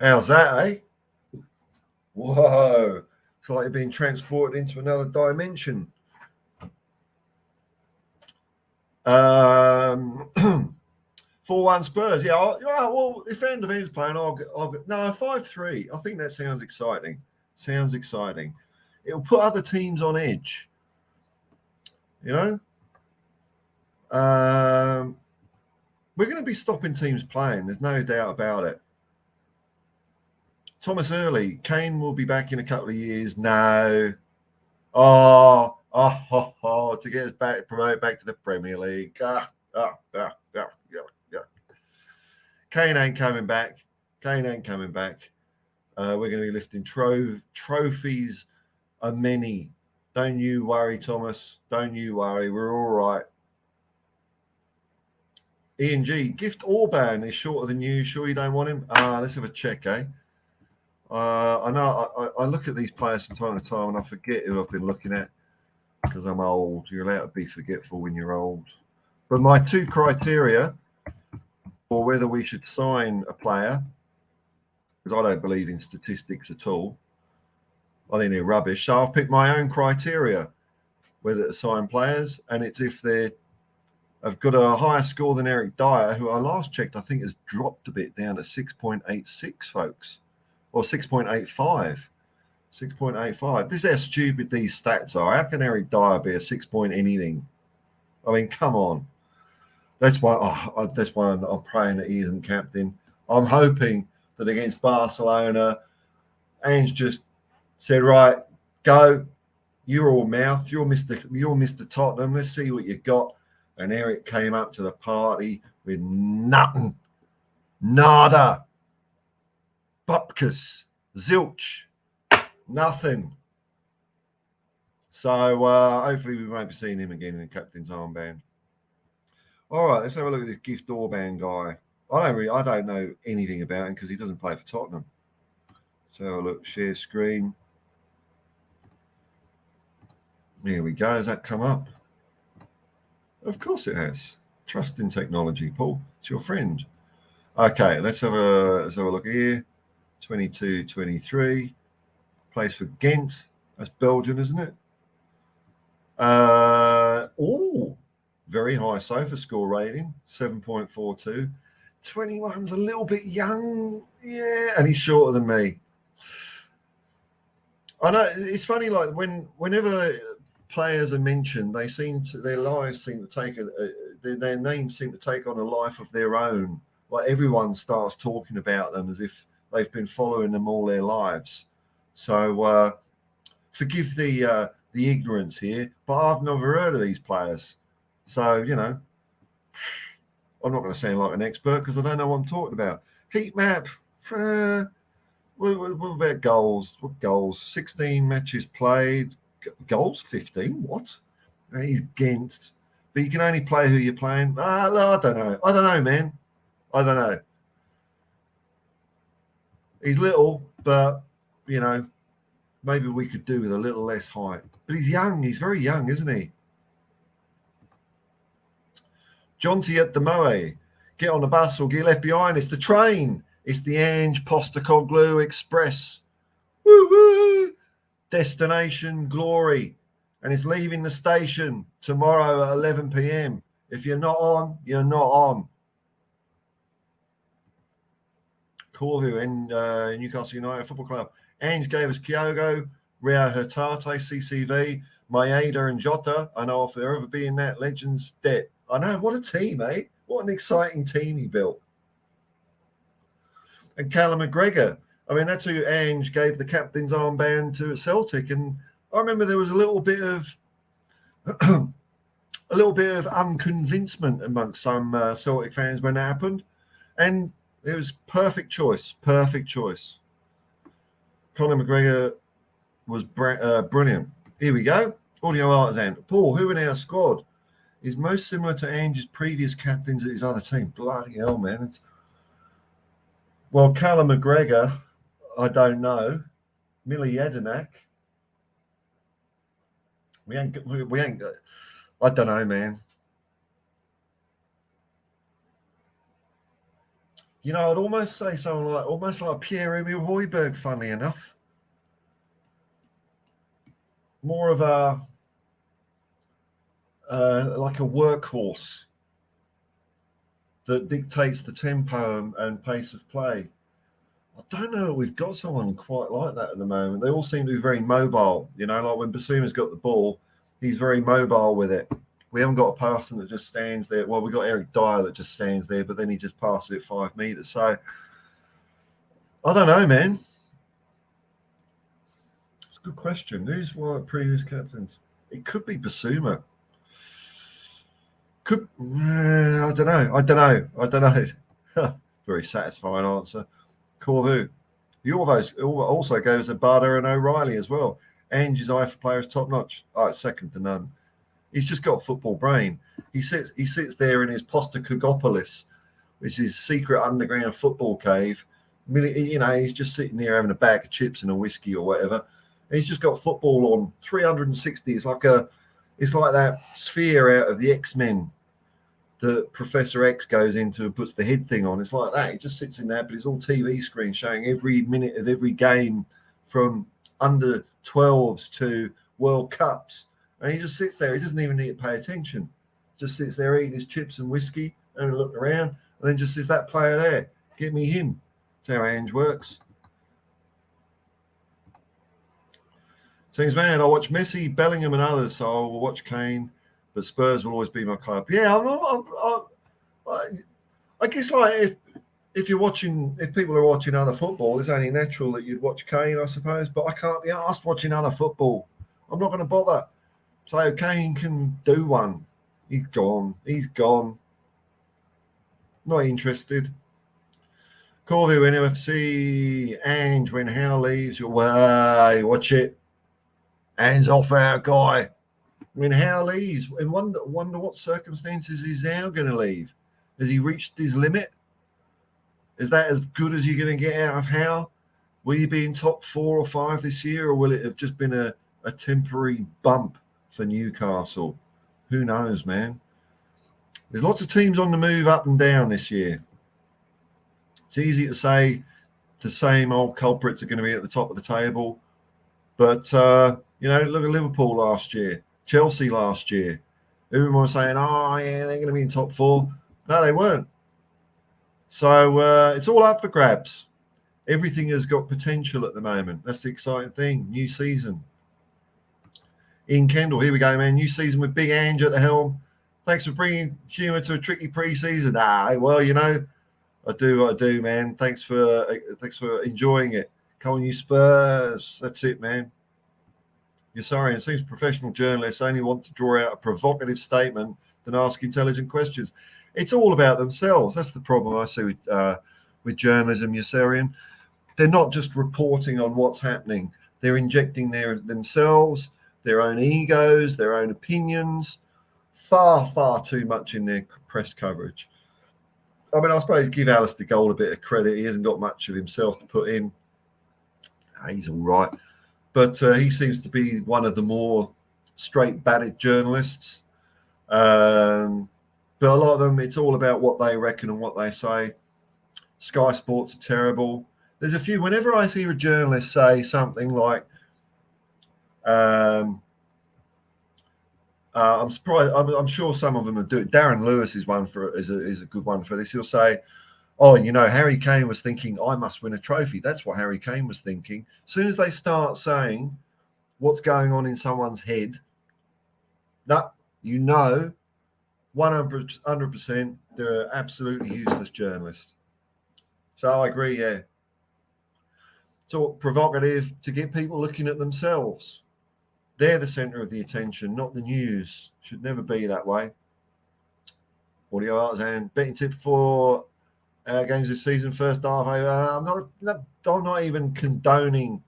How's that, eh? Whoa. It's like you're being transported into another dimension. 4-1 Spurs. Yeah, well, if Van der Ven's playing, I'll go. No, 5-3. I think that sounds exciting. It'll put other teams on edge. You know? We're going to be stopping teams playing. There's no doubt about it. Thomas Early, Kane will be back in a couple of years. No. To get us promoted back to the Premier League. Kane ain't coming back. We're going to be lifting trophies a many. Don't you worry, Thomas. Don't you worry. We're all right. Ian G, Gift Orban is shorter than you. Sure you don't want him? Let's have a check, eh? I know I look at these players from time to time and I forget who I've been looking at because I'm old. You're allowed to be forgetful when you're old. But my two criteria for whether we should sign a player, because I don't believe in statistics at all, I think they're rubbish. So I've picked my own criteria whether to sign players, and it's if they have got a higher score than Eric Dyer, who I last checked I think has dropped a bit down to 6.86, folks. Or 6.85. 6.85. This is how stupid these stats are. How can Eric Dyer be a 6 point anything? I mean, come on. That's why I'm praying that he isn't captain. I'm hoping that against Barcelona, Ange just said, right, go. You're all mouth. You're Mr. Tottenham. Let's see what you got. And Eric came up to the party with nothing. Nada. Bupkis, zilch, nothing. So hopefully we won't be seeing him again in the captain's armband. All right, let's have a look at this Gift Orban guy. I don't know anything about him because he doesn't play for Tottenham. So look, share screen. Here we go. Has that come up? Of course it has. Trust in technology, Paul. It's your friend. Okay, let's have a look here. 22-23, plays for Ghent. That's Belgian, isn't it? Very high sofa score rating, 7.42. 21's a little bit young, yeah, and he's shorter than me. I know it's funny, like whenever players are mentioned, their lives seem to take their names seem to take on a life of their own. Like everyone starts talking about them as if they've been following them all their lives. So forgive the ignorance here, but I've never heard of these players. So, you know, I'm not going to sound like an expert because I don't know what I'm talking about. Heat map. What about goals? What goals? 16 matches played. Goals? 15? What? He's Ghent. But you can only play who you're playing. No, I don't know, man. I don't know. He's little, but, you know, maybe we could do with a little less height. But he's young. He's very young, isn't he? Jonty at the Moe. Get on the bus or get left behind. It's the train. It's the Ange Postecoglou Express. Woo woo! Destination glory. And it's leaving the station tomorrow at 11 p.m. If you're not on, you're not on. Corvu and Newcastle United Football Club. Ange gave us Kyogo, Rio Hertate, CCV, Maeda and Jota. I know if there ever be in that, Legends debt. I know, what a team, eh? What an exciting team he built. And Callum McGregor. I mean, that's who Ange gave the captain's armband to at Celtic. And I remember there was a little bit of unconvincement amongst some Celtic fans when that happened. And it was perfect choice. Conor McGregor was brilliant. Here we go. Audio Artisan. Paul, who in our squad is most similar to Ange's previous captains at his other team? Bloody hell, man. Well, Callum McGregor, I don't know. Millie Jedinak. We ain't. I don't know, man. You know, I'd almost say someone like Pierre-Emile Højbjerg, funnily enough. More of a like a workhorse that dictates the tempo and pace of play. I don't know. We've got someone quite like that at the moment. They all seem to be very mobile. You know, like when Basuma's got the ball, he's very mobile with it. We haven't got a person that just stands there. Well, we've got Eric Dyer that just stands there, but then he just passes it 5 meters. So, I don't know, man. It's a good question. Who's one of the previous captains? It could be Basuma. I don't know. Very satisfying answer. Corvu. He also goes to Barder and O'Reilly as well. Ange's eye for players top notch. Oh, it's second to none. He's just got football brain. He sits there in his Postecoglou, which is secret underground football cave. You know, he's just sitting there having a bag of chips and a whiskey or whatever. And he's just got football on 360. It's like that sphere out of the X-Men that Professor X goes into and puts the head thing on. It's like that. He just sits in there, but it's all TV screen showing every minute of every game from under 12s to World Cups. And he just sits there. He doesn't even need to pay attention. Just sits there eating his chips and whiskey and look around. And then just says, that player there, get me him. That's how Ange works. Seems man, I watch Messi, Bellingham and others, so I will watch Kane. But Spurs will always be my club. Yeah, I guess like if people are watching other football, it's only natural that you'd watch Kane, I suppose. But I can't be asked watching other football. I'm not going to bother. So Kane can do one. He's gone. Not interested. Corvu, NFC, Ange, when Howe leaves, watch it. Hands off our guy. When Howe leaves, and wonder what circumstances is Howe going to leave. Has he reached his limit? Is that as good as you're going to get out of Howe? Will you be in top 4 or 5 this year, or will it have just been a temporary bump for Newcastle? Who knows, man? There's lots of teams on the move up and down this year. It's easy to say the same old culprits are going to be at the top of the table. But, you know, look at Liverpool last year. Chelsea last year. Everyone was saying, oh, yeah, they're going to be in top 4. No, they weren't. So it's all up for grabs. Everything has got potential at the moment. That's the exciting thing. New season. Ian Kendall, here we go, man. New season with Big Ange at the helm. Thanks for bringing humour to a tricky pre-season. Well, you know, I do what I do, man. Thanks for enjoying it. Come on, you Spurs. That's it, man. You're sorry. It seems professional journalists only want to draw out a provocative statement than ask intelligent questions. It's all about themselves. That's the problem I see with journalism, Yossarian. They're not just reporting on what's happening. They're injecting themselves, their own egos, their own opinions, far, far too much in their press coverage. I mean, I suppose give Alistair Gold a bit of credit. He hasn't got much of himself to put in. He's all right. But he seems to be one of the more straight-batted journalists. But a lot of them, it's all about what they reckon and what they say. Sky Sports are terrible. There's a few, whenever I hear a journalist say something like, I'm surprised. I'm sure some of them are doing. Darren Lewis is a good one for this. He'll say, "Oh, Harry Kane was thinking I must win a trophy." That's what Harry Kane was thinking. As soon as they start saying what's going on in someone's head, 100%, they're absolutely useless journalists. So I agree. Yeah, it's all provocative to get people looking at themselves. They're the centre of the attention, not the news. Should never be that way. Audio Artisan betting tip for games this season. First half. I'm not even condoning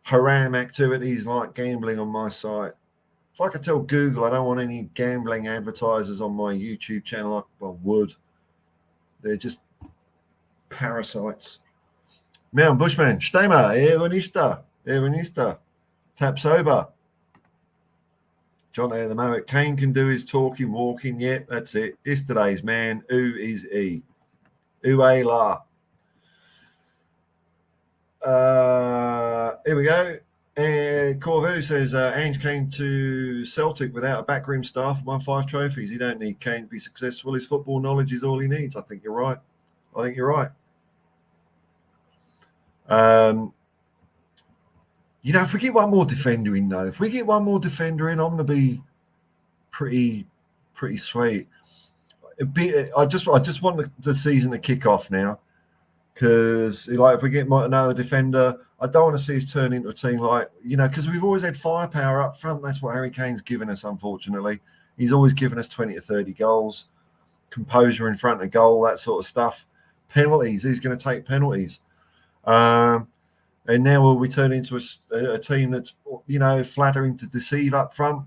haram activities like gambling on my site. If I could tell Google I don't want any gambling advertisers on my YouTube channel, I would. They're just parasites. Mount Bushman, Stema, Evanista, Tap Sober. John at the moment. Kane can do his talking, walking. Yep, that's it. Yesterday's man. Who is he? Uwe La. Here we go. Corvu says Ange came to Celtic without a backroom staff, won 5 trophies. He don't need Kane to be successful. His football knowledge is all he needs. I think you're right. If we get one more defender in, though, I'm going to be pretty sweet. I just want the season to kick off now, because if we get another defender, I don't want to see us turn into a team because we've always had firepower up front. That's what Harry Kane's given us, unfortunately. He's always given us 20 to 30 goals, composure in front of goal, that sort of stuff. Penalties, who's going to take penalties? And now will we turn into a team that's, flattering to deceive up front?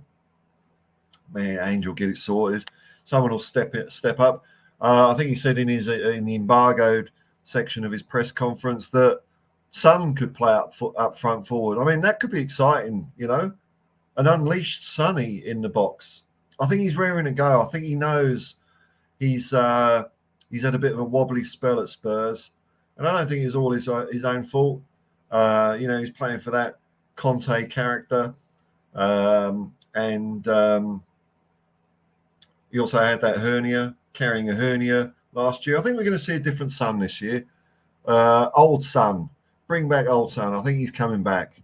Man, Ange will get it sorted. Someone will step up. I think he said in the embargoed section of his press conference that Son could play up front forward. I mean, that could be exciting, an unleashed Sonny in the box. I think he's raring to go. I think he knows he's had a bit of a wobbly spell at Spurs, and I don't think it's all his own fault. He's playing for that Conte character, and he also had that carrying a hernia last year. I think we're going to see a different Son this year. Old Son. Bring back old Son. I think he's coming back.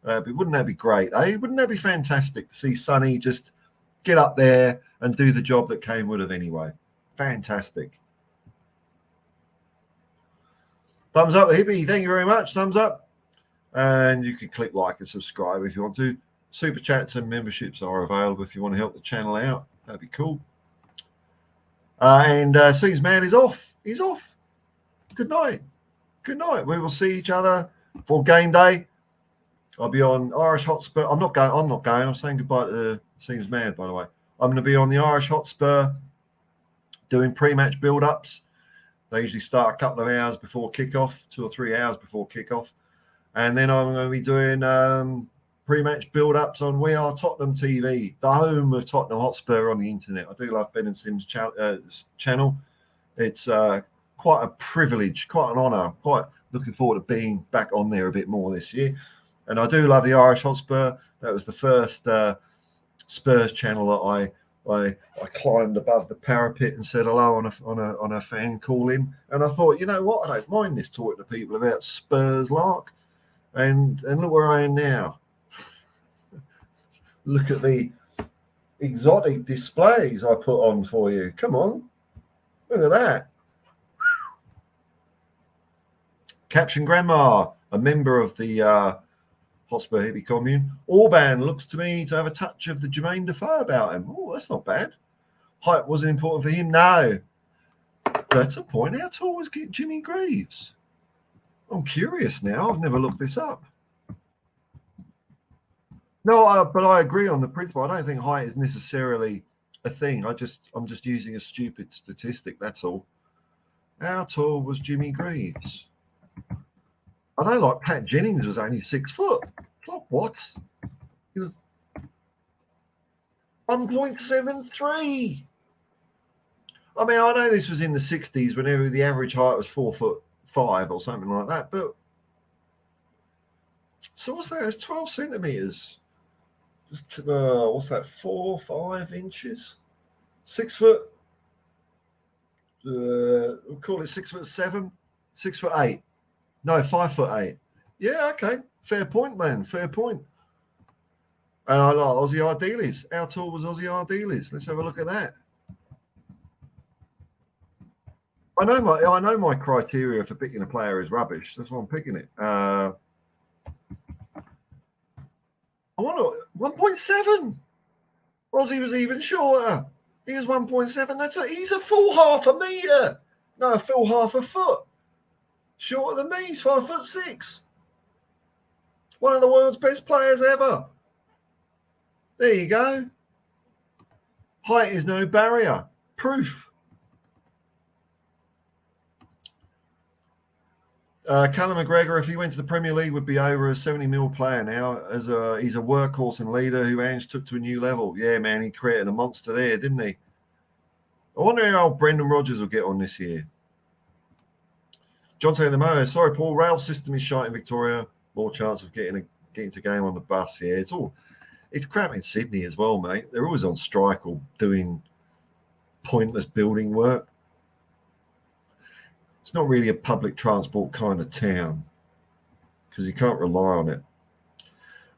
But wouldn't that be great, eh? Wouldn't that be fantastic to see Sonny just get up there and do the job that Kane would have anyway? Fantastic. Thumbs up, Hippie. Thank you very much. Thumbs up. And you can click like and subscribe if you want to. Super chats and memberships are available if you want to help the channel out. That'd be cool. And Seems Man is off. He's off. Good night. We will see each other for game day. I'll be on Irish Hotspur. I'm not going. I'm saying goodbye to Seems Man, by the way. I'm going to be on the Irish Hotspur doing pre-match build-ups. They usually start a couple of hours before kickoff, 2 or 3 hours before kickoff. And then I'm going to be doing pre-match build-ups on We Are Tottenham TV, the home of Tottenham Hotspur on the internet. I do love Ben and Sim's channel. It's quite a privilege, quite an honour. Quite looking forward to being back on there a bit more this year. And I do love the Irish Hotspur. That was the first Spurs channel that I climbed above the parapet and said hello on a fan call in. And I thought, you know what? I don't mind this talking to people about Spurs lark. And look where I am now. Look at the exotic displays I put on for you. Come on. Look at that. Caption Grandma, a member of the Hotspur Hippie commune. Orban looks to me to have a touch of the Jermaine Defoe about him. Oh, that's not bad. Height wasn't important for him. No. That's a point. How tall was Jimmy Greaves? I'm curious now. I've never looked this up. No, but I agree on the principle. I don't think height is necessarily a thing. I'm just using a stupid statistic. That's all. How tall was Jimmy Greaves? I know, like Pat Jennings was only 6 foot. Like what? He was. 1.73. I mean, I know this was in the 60s when the average height was 4'5" or something like that, but so what's that? It's 12 centimeters. Just what's that? 4-5 inches? 6 foot. We'll call it 6'7", 6'8". No, 5'8". Yeah, okay. Fair point, man. Fair point. And I like Aussie Ardelis. How tall was Aussie Ardelis? Let's have a look at that. I know my criteria for picking a player is rubbish. That's why I'm picking it. I want 1.7. Aussie was even shorter. He was 1.7. He's a full half a metre. No, a full half a foot. Shorter than me. He's 5'6". One of the world's best players ever. There you go. Height is no barrier. Proof. Callum McGregor, if he went to the Premier League, would be over a 70 mil player now. He's a workhorse and leader who Ange took to a new level. Yeah, man, he created a monster there, didn't he? I wonder how Brendan Rodgers will get on this year. John the Mo, sorry, Paul. Rail system is shite in Victoria. More chance of getting to game on the bus. Yeah, it's crap in Sydney as well, mate. They're always on strike or doing pointless building work. It's not really a public transport kind of town because you can't rely on it.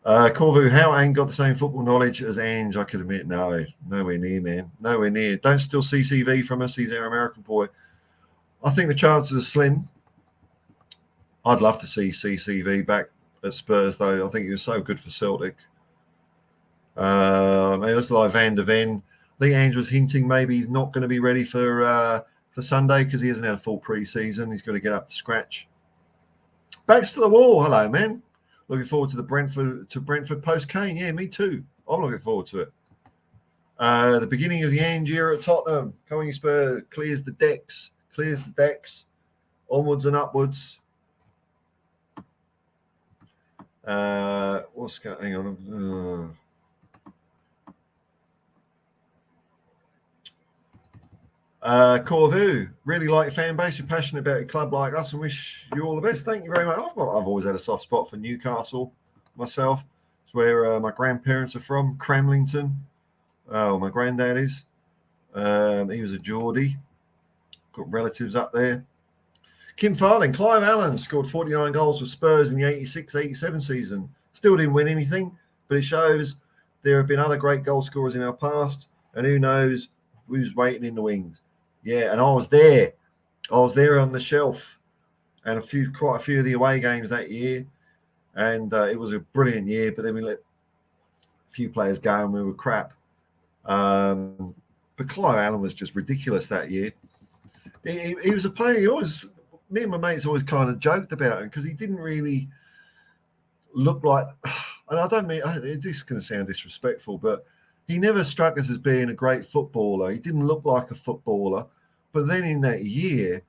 Corvu, how Ange got the same football knowledge as Ange? I could admit, no, nowhere near, man. Nowhere near. Don't steal CCV from us. He's our American boy. I think the chances are slim. I'd love to see CCV back at Spurs, though. I think he was so good for Celtic. It looks like Van der Ven. I think Ange was hinting maybe he's not going to be ready for Sunday because he hasn't had a full pre-season. He's got to get up to scratch. Backs to the wall. Hello, man. Looking forward to the Brentford post Kane. Yeah, me too. I'm looking forward to it. The beginning of the Ange era at Tottenham. Coming Spurs clears the decks. Onwards and upwards. What's going? Hang on. Corvu, really like your fan base. You're passionate about a club like us and wish you all the best. Thank you very much. I've always had a soft spot for Newcastle myself. It's where my grandparents are from, Cramlington. Oh, my granddad is. He was a Geordie. Got relatives up there. Kim Farling, Clive Allen scored 49 goals for Spurs in the 86-87 season. Still didn't win anything, but it shows there have been other great goal scorers in our past, and who knows who's waiting in the wings. Yeah, and I was there. On the shelf, and quite a few of the away games that year, and it was a brilliant year. But then we let a few players go, and we were crap. But Clive Allen was just ridiculous that year. He was a player. Me and my mates always kind of joked about him because he didn't really look like. And I don't mean this is going to sound disrespectful, but he never struck us as being a great footballer. He didn't look like a footballer. But then in that year,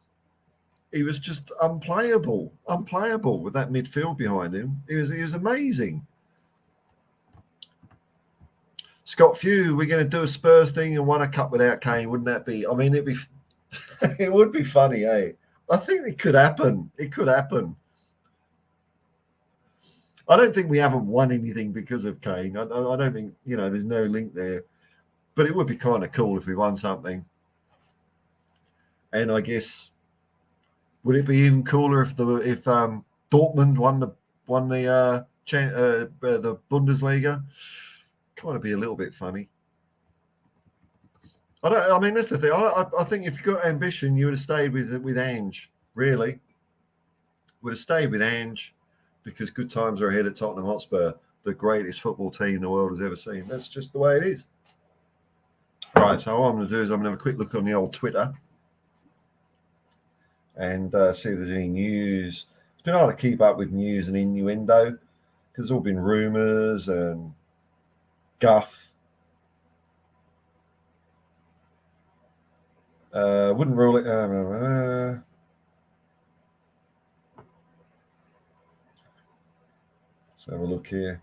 he was just unplayable with that midfield behind him. He was amazing. Scott Few, we're going to do a Spurs thing and win a cup without Kane. Wouldn't that be? I mean, it would be funny, eh? I think it could happen. It could happen. I don't think we haven't won anything because of Kane. I don't think, there's no link there. But it would be kind of cool if we won something. And I guess, would it be even cooler if Dortmund won the Bundesliga? Kind of be a little bit funny. That's the thing. I think if you got ambition, you would have stayed with Ange. Really, would have stayed with Ange because good times are ahead at Tottenham Hotspur, the greatest football team the world has ever seen. That's just the way it is. Right. So what I'm going to do is I'm going to have a quick look on the old Twitter and see if there's any news. It's been hard to keep up with news and innuendo because it's all been rumours and guff. Wouldn't rule it. Let's have a look here.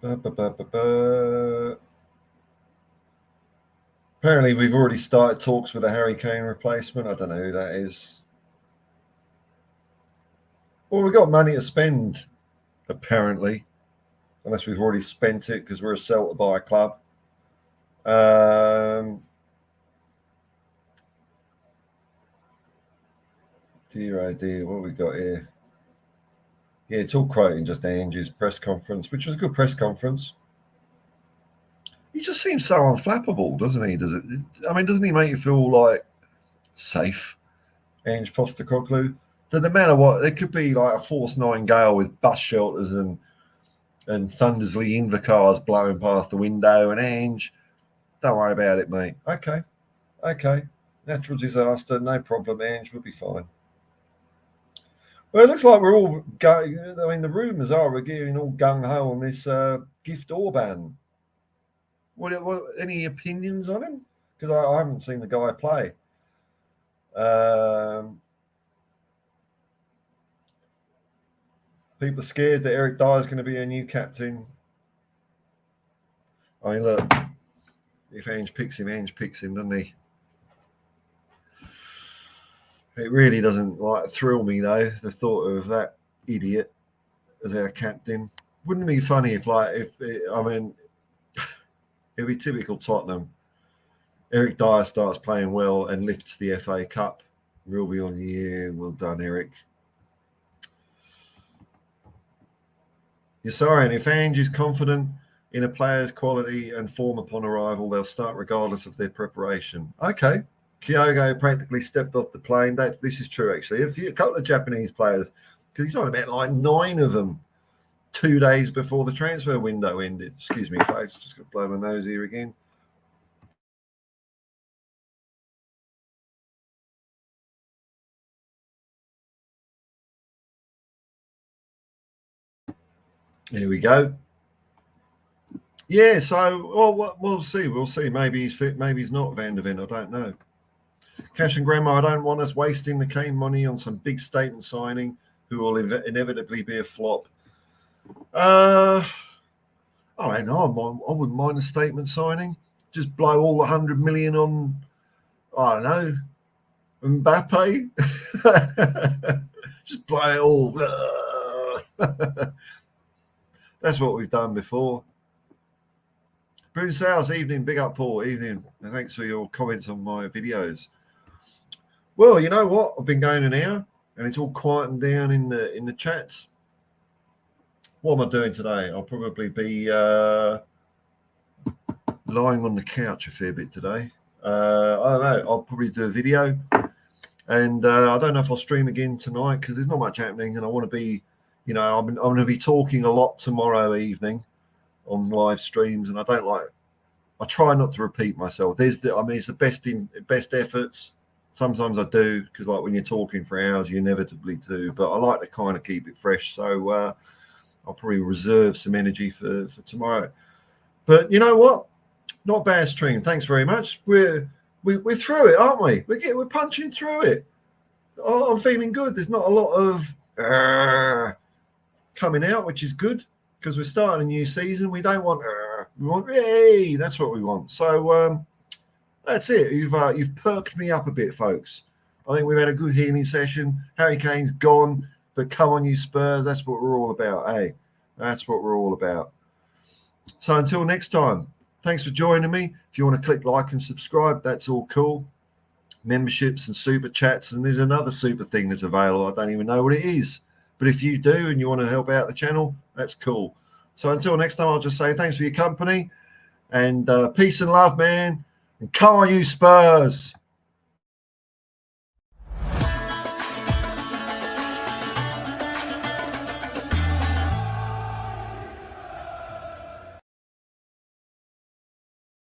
Apparently, we've already started talks with a Harry Kane replacement. I don't know who that is. Well, we've got money to spend, apparently, unless we've already spent it because we're a sell to buy club. Dear oh dear, what have we got here? Yeah, it's all quoting just Angie's press conference, which was a good press conference. He just seems so unflappable, doesn't he? Doesn't he make you feel like safe, Ange Postecoglou? That no matter what, there could be like a force 9 gale with bus shelters and Thundersley Invacars blowing past the window, and Ange, don't worry about it, mate. Okay. Natural disaster, no problem, Ange, we'll be fine. Well, it looks like we're all going. I mean, the rumours are we're getting all gung ho on this Gift Orban. What any opinions on him? Because I haven't seen the guy play. People are scared that Eric Dyer's going to be a new captain. I mean, look, if Ange picks him, doesn't he? It really doesn't thrill me though, the thought of that idiot as our captain. Wouldn't it be funny if it'd be typical Tottenham. Eric Dyer starts playing well and lifts the FA Cup. We'll be on the year. Well done, Eric. You're sorry, and if Ange is confident in a player's quality and form upon arrival, they'll start regardless of their preparation. Okay. Kyogo practically stepped off the plane. This is true, actually. A couple of Japanese players, because he's on about like 9 of them 2 days before the transfer window ended. Excuse me, folks. Just got to blow my nose here again. Here we go. Yeah, so we'll see. We'll see. Maybe he's fit. Maybe he's not Van der Ven. I don't know. Cash and Grandma, I don't want us wasting the Kane money on some big statement signing who will inevitably be a flop. I don't know. I wouldn't mind a statement signing. Just blow all the 100 million on, I don't know, Mbappe. Just blow it all. That's what we've done before. Bruce House, evening. Big up, Paul. Evening. And thanks for your comments on my videos. Well, you know what? I've been going an hour, and it's all quieting down in the chats. What am I doing today? I'll probably be lying on the couch a fair bit today. I don't know. I'll probably do a video, and I don't know if I'll stream again tonight because there's not much happening, and I want to be, I'm going to be talking a lot tomorrow evening on live streams, and I try not to repeat myself. It's the best efforts. Sometimes I do because, when you're talking for hours, you inevitably do. But I like to kind of keep it fresh, so I'll probably reserve some energy for tomorrow. But you know what? Not a bad stream. Thanks very much. We're through it, aren't we? We're punching through it. Oh, I'm feeling good. There's not a lot of coming out, which is good because we're starting a new season. We don't want we want yay. That's what we want. So that's it. You've perked me up a bit, folks. I think we've had a good healing session. Harry Kane's gone, but come on, you Spurs. That's what we're all about, eh? That's what we're all about. So until next time, thanks for joining me. If you want to click like and subscribe, that's all cool. Memberships and super chats, and there's another super thing that's available. I don't even know what it is. But if you do and you want to help out the channel, that's cool. So until next time, I'll just say thanks for your company and peace and love, man. And come on, you Spurs.